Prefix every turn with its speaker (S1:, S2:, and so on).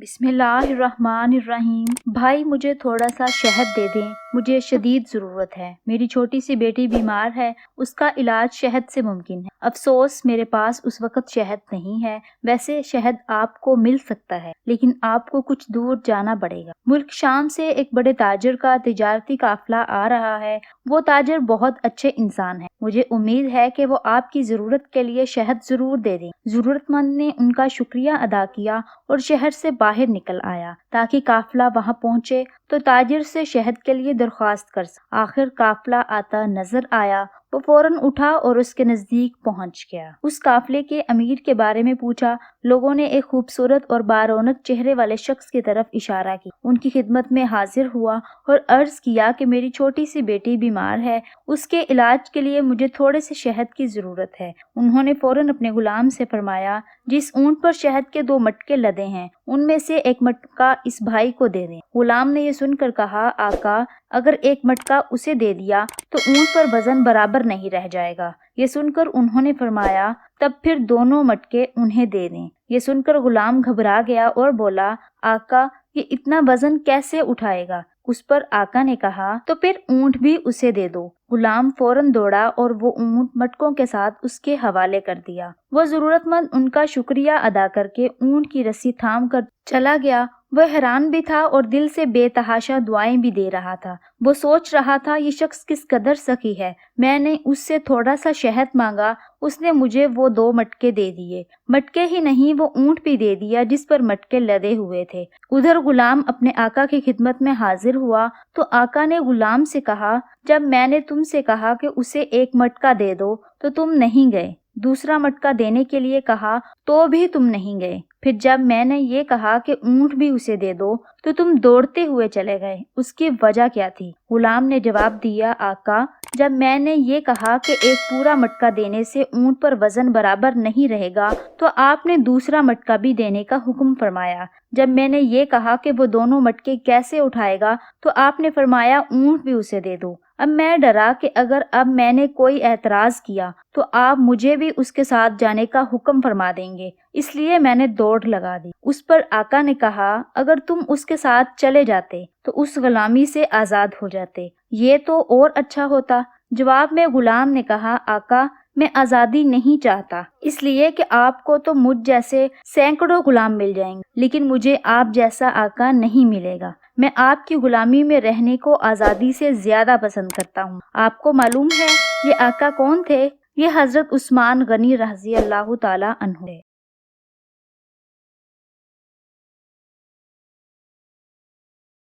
S1: बिस्मिल्लाहिर्रहमानिर्रहीम। भाई मुझे थोड़ा सा शहद दे दें, मुझे शदीद ज़रूरत है। मेरी छोटी सी बेटी बीमार है, उसका इलाज शहद से मुमकिन है। अफसोस मेरे पास उस वक्त शहद नहीं है। वैसे शहद आपको मिल सकता है, लेकिन आपको कुछ दूर जाना पड़ेगा। मुल्क शाम से एक बड़े ताजर का तिजारती काफिला आ रहा है। वो ताजर बहुत अच्छे इंसान है। मुझे उम्मीद है कि वो आपकी ज़रूरत के लिए शहद ज़रूर दे दें। ज़रूरतमंद ने उनका शुक्रिया अदा किया और शहर से बाहर निकल आया ताकि काफिला वहां पहुंचे तो ताजिर से शहद के लिए दरख्वास्त कर सके। आखिर काफिला आता नजर आया। वो फौरन उठा और उसके नजदीक पहुंच गया। उस काफिले के अमीर के बारे में पूछा। लोगों ने एक खूबसूरत और बारौनक चेहरे वाले शख्स की तरफ इशारा किया। उनकी खिदमत में हाजिर हुआ और अर्ज किया कि मेरी छोटी सी बेटी बीमार है, उसके इलाज के लिए मुझे थोड़े से शहद की जरूरत है। उन्होंने फौरन अपने गुलाम से फरमाया, जिस ऊंट पर शहद के 2 मटके लदे हैं, उनमें से एक मटका इस भाई को दे दें। गुलाम ने यह सुनकर कहा, आका, अगर एक मटका उसे दे दिया तो ऊंट पर वजन बराबर नहीं रह जाएगा। ये सुनकर उन्होंने फरमाया, तब फिर दोनों मटके उन्हें दे दें। ये सुनकर गुलाम घबरा गया और बोला, आका, ये इतना वजन कैसे उठाएगा? उस पर आका ने कहा, तो फिर ऊंट भी उसे दे दो। गुलाम फौरन दौड़ा और वो ऊंट मटकों के साथ उसके हवाले कर दिया। वो जरूरतमंद उनका शुक्रिया अदा करके ऊंट की रस्सी थाम कर चला गया। वह हैरान भी था और दिल से बेतहाशा दुआएं भी दे रहा था। वो सोच रहा था, ये शख्स किस कदर सखी है। मैंने उससे थोड़ा सा शहद मांगा, उसने मुझे वो 2 मटके दे दिए। मटके ही नहीं, वो ऊंट भी दे दिया जिस पर मटके लदे हुए थे। उधर गुलाम अपने आका की खिदमत में हाजिर हुआ तो आका ने गुलाम से कहा, जब मैंने तुमसे कहा कि उसे 1 मटका दे दो तो तुम नहीं गए। दूसरा मटका देने के लिए कहा तो भी तुम नहीं गए। फिर जब मैंने ये कहा कि ऊंट भी उसे दे दो तो तुम दौड़ते हुए चले गए। उसकी वजह क्या थी? गुलाम ने जवाब दिया, आका, जब मैंने ये कहा कि एक पूरा मटका देने से ऊंट पर वजन बराबर नहीं रहेगा तो आपने दूसरा मटका भी देने का हुक्म फरमाया। जब मैंने ये कहा कि वो दोनों मटके कैसे उठाएगा तो आपने फरमाया ऊंट भी उसे दे दो। अब मैं डरा कि अगर अब मैंने कोई एतराज किया तो आप मुझे भी उसके साथ जाने का हुक्म फरमा देंगे, इसलिए मैंने दौड़ लगा दी। उस पर आका ने कहा, अगर तुम उसके साथ चले जाते तो उस गुलामी से आजाद हो जाते, ये तो और अच्छा होता। जवाब में गुलाम ने कहा, आका, मैं आज़ादी नहीं चाहता, इसलिए कि आपको तो मुझ जैसे सैकड़ों गुलाम मिल जाएंगे, लेकिन मुझे आप जैसा आका नहीं मिलेगा। मैं आपकी गुलामी में रहने को आज़ादी से ज्यादा पसंद करता हूँ। आपको मालूम है ये आका कौन थे? ये हजरत उस्मान गनी रज़ी अल्लाह ताला अन्हु है।